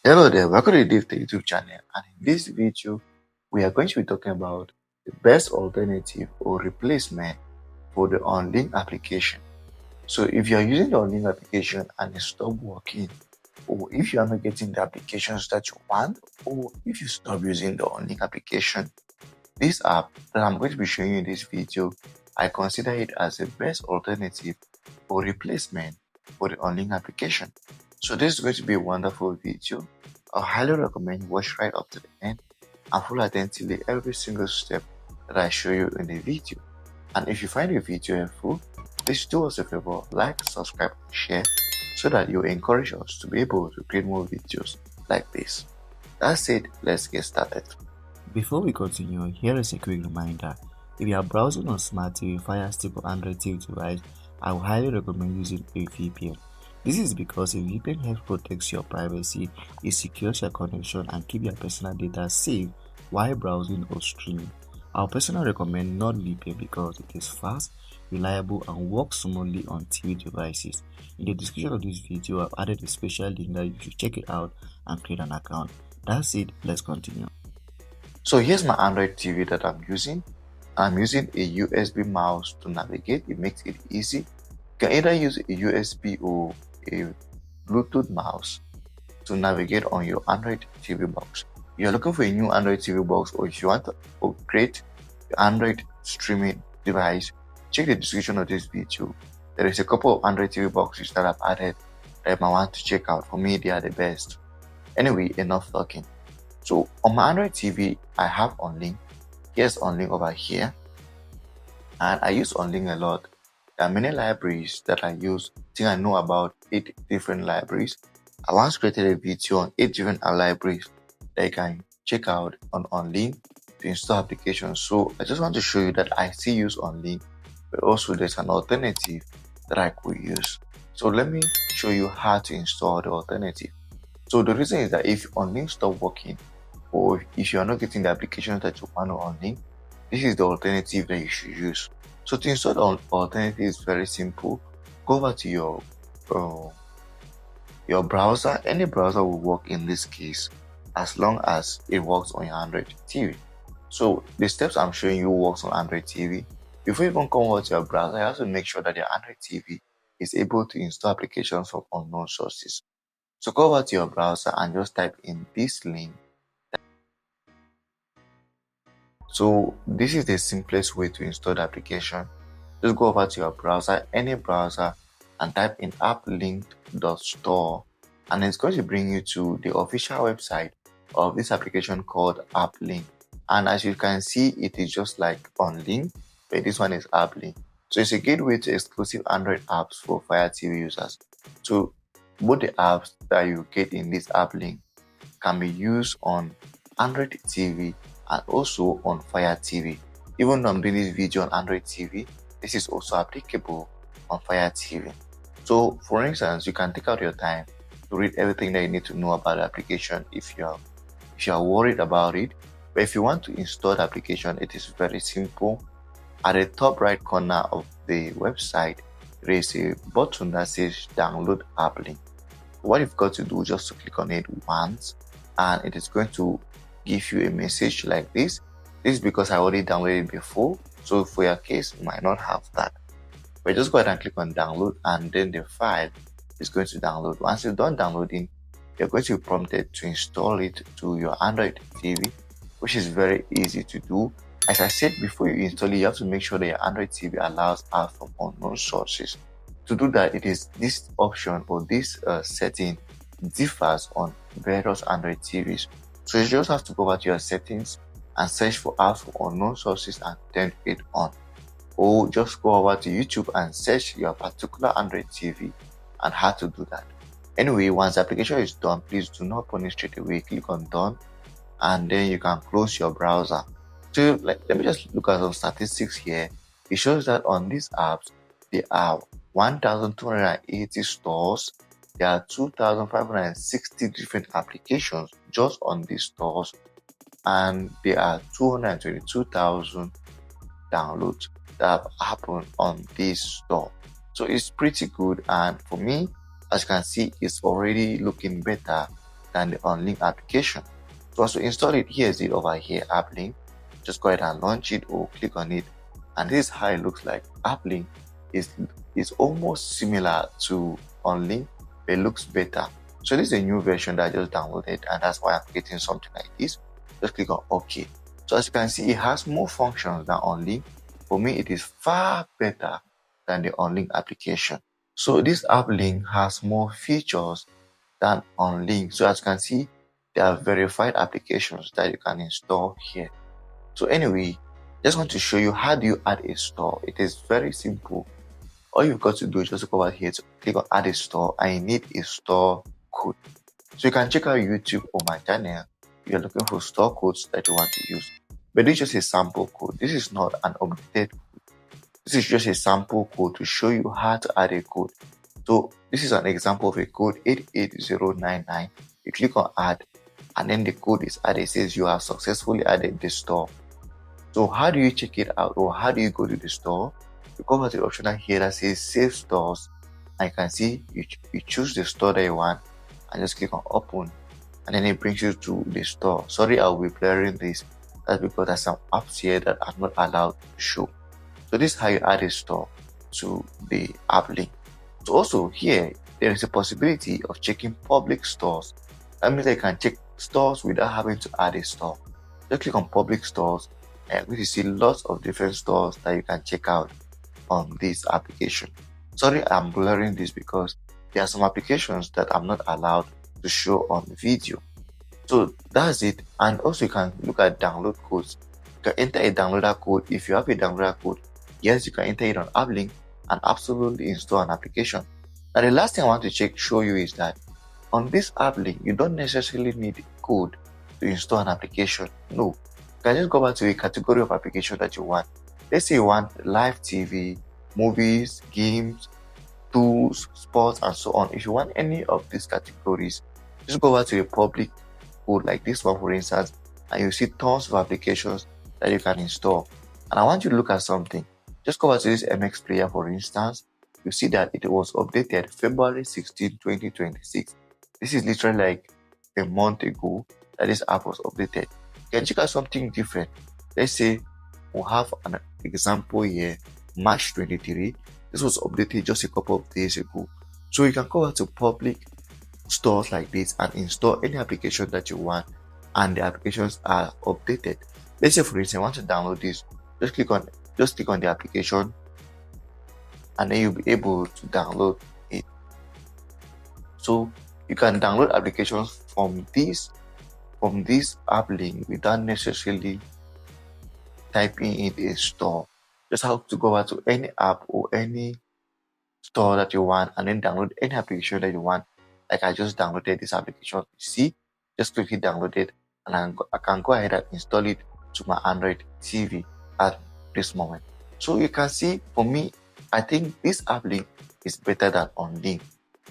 Hello there, welcome to the DaveTech YouTube channel, and in this video we are going to be talking about the best alternative or replacement for the unlinked application. So if you are using the unlinked application and it stopped working, or if you are not getting the applications that you want, or if you stop using the unlinked application, this app that I'm going to be showing you in this video, I consider it as the best alternative or replacement for the unlinked application. So this is going to be a wonderful video. I highly recommend you watch right up to the end and follow attentively every single step that I show you in the video. And if you find the video helpful, please do us a favor, like, subscribe, and share so that you encourage us to be able to create more videos like this. That's it, let's get started. Before we continue, here is a quick reminder. If you are browsing on Smart TV, Fire Stick or Android TV device, I would highly recommend using a VPN. This is because a VPN helps protect your privacy, it secures your connection and keep your personal data safe while browsing or streaming. I personally recommend NordVPN because it is fast, reliable and works smoothly on TV devices. In the description of this video, I've added a special link that you should check it out and create an account. That's it, let's continue. So here's my Android TV that I'm using. I'm using a USB mouse to navigate. It makes it easy. You can either use a USB or a Bluetooth mouse to navigate on your Android TV box. If you're looking for a new Android TV box, or if you want to upgrade your Android streaming device, check the description of this video. There is a couple of Android TV boxes that I've added that I want to check out. For me, they are the best. Anyway, enough talking. So on my Android TV, I have unlinked. Here's unlinked over here, and I use unlinked a lot. There are many libraries that I use. I think I know about 8 different libraries. I once created a video on 8 different libraries that you can check out on unlinked to install applications. So I just want to show you that I still use unlinked, but also there's an alternative that I could use. So let me show you how to install the alternative. So the reason is that if unlinked stop working, or if you are not getting the applications that you want to unlink, this is the alternative that you should use. So to install the alternative is very simple. Go over to your browser. Any browser will work in this case as long as it works on your Android TV. So the steps I'm showing you works on Android TV. Before you even come over to your browser, you have to make sure that your Android TV is able to install applications from unknown sources. So go over to your browser and just type in this link. So this is the simplest way to install the application. Just go over to your browser, any browser, and type in applink.store, and it's going to bring you to the official website of this application called Applink. And as you can see, it is just like unlinked, but this one is Applink. So it's a gateway to exclusive Android apps for Fire TV users. So both the apps that you get in this Applink can be used on Android TV and also on Fire TV. Even though I'm doing this video on Android TV, this is also applicable on Fire TV. So for instance, you can take out your time to read everything that you need to know about the application if you are worried about it. But if you want to install the application, it is very simple. At the top right corner of the website, there is a button that says download Applink. What you've got to do is just to click on it once, and it is going to give you a message like this. This is because I already downloaded it before, so for your case you might not have that. But just go ahead and click on download, and then the file is going to download. Once you're done downloading, you're going to be prompted to install it to your Android TV, which is very easy to do. As I said, before you install it, you have to make sure that your Android TV allows apps from unknown sources. To do that, it is this option or this setting differs on various Android TVs. So you just have to go over to your settings and search for apps from unknown sources and turn it on. Or just go over to YouTube and search your particular Android TV and how to do that. Anyway, once the application is done, please do not open it straight away. Click on done, and then you can close your browser. So let me just look at some statistics here. It shows that on these apps, there are 1,280 stores. There are 2,560 different applications just on these stores, and there are 222,000 downloads that have happened on this store. So it's pretty good, and for me, as you can see, it's already looking better than the unlinked application. So as to install it, here's it over here, Applink. Just go ahead and launch it or click on it, and this is how it looks like. Applink is almost similar to unlinked, but it looks better. So this is a new version that I just downloaded, and that's why I'm getting something like this. Just click on OK. So as you can see, it has more functions than unlinked. For me, it is far better than the unlinked application. So this Applink has more features than unlinked. So as you can see, there are verified applications that you can install here. So anyway, just want to show you how do you add a store. It is very simple. All you've got to do is just go over here to click on add a store, and you need a store code. So you can check out YouTube or my channel if you're looking for store codes that you want to use. But this is just a sample code. This is not an updated code. This is just a sample code to show you how to add a code. So this is an example of a code 88099. You click on add, and then the code is added. It says you have successfully added the store. So how do you check it out, or how do you go to the store? You come over to the option here that says save stores, and you can see you choose the store that you want and just click on open, and then it brings you to the store. Sorry, I'll be blurring this. That's because there's some apps here that are not allowed to show. So this is how you add a store to the Applink. So also here, there is a possibility of checking public stores. That means that you can check stores without having to add a store. Just click on public stores, and we see lots of different stores that you can check out on this application. Sorry, I'm blurring this because there are some applications that I'm not allowed to show on video. So that's it. And also you can look at download codes. You can enter a downloader code. If you have a downloader code, yes, you can enter it on Applink and absolutely install an application. Now the last thing I want to show you is that on this Applink, you don't necessarily need a code to install an application. No, you can just go back to a category of application that you want. Let's say you want live TV, movies, games, tools, sports, and so on. If you want any of these categories, just go over to a public code like this one, for instance, and you see tons of applications that you can install. And I want you to look at something. Just go over to this MX player, for instance. You see that it was updated February 16, 2026. This is literally like a month ago that this app was updated. You can check out something different. Let's say we'll have an example here, March 23. This was updated just a couple of days ago. So you can go out to public stores like this and install any application that you want, and the applications are updated. Let's say for instance, I want to download this. Just click on the application, and then you'll be able to download it. So you can download applications from this Applink without necessarily typing in a store. Just have to go over to any app or any store that you want, and then download any application that you want. Like I just downloaded this application. You see, just quickly download it, and I can go ahead and install it to my Android TV at this moment. So you can see, for me, I think this Applink is better than unlinked,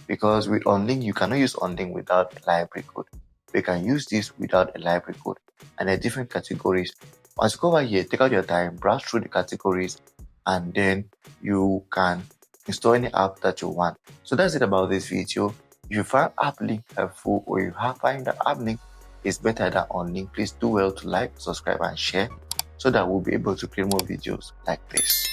because with unlinked you cannot use unlinked without library code. We can use this without a library code, and there are different categories. Once you go over here, take out your time, browse through the categories, and then you can install any app that you want. So that's it about this video. If you find Applink helpful, or you find that Applink is better than unlinked, please do well to like, subscribe, and share, so that we'll be able to create more videos like this.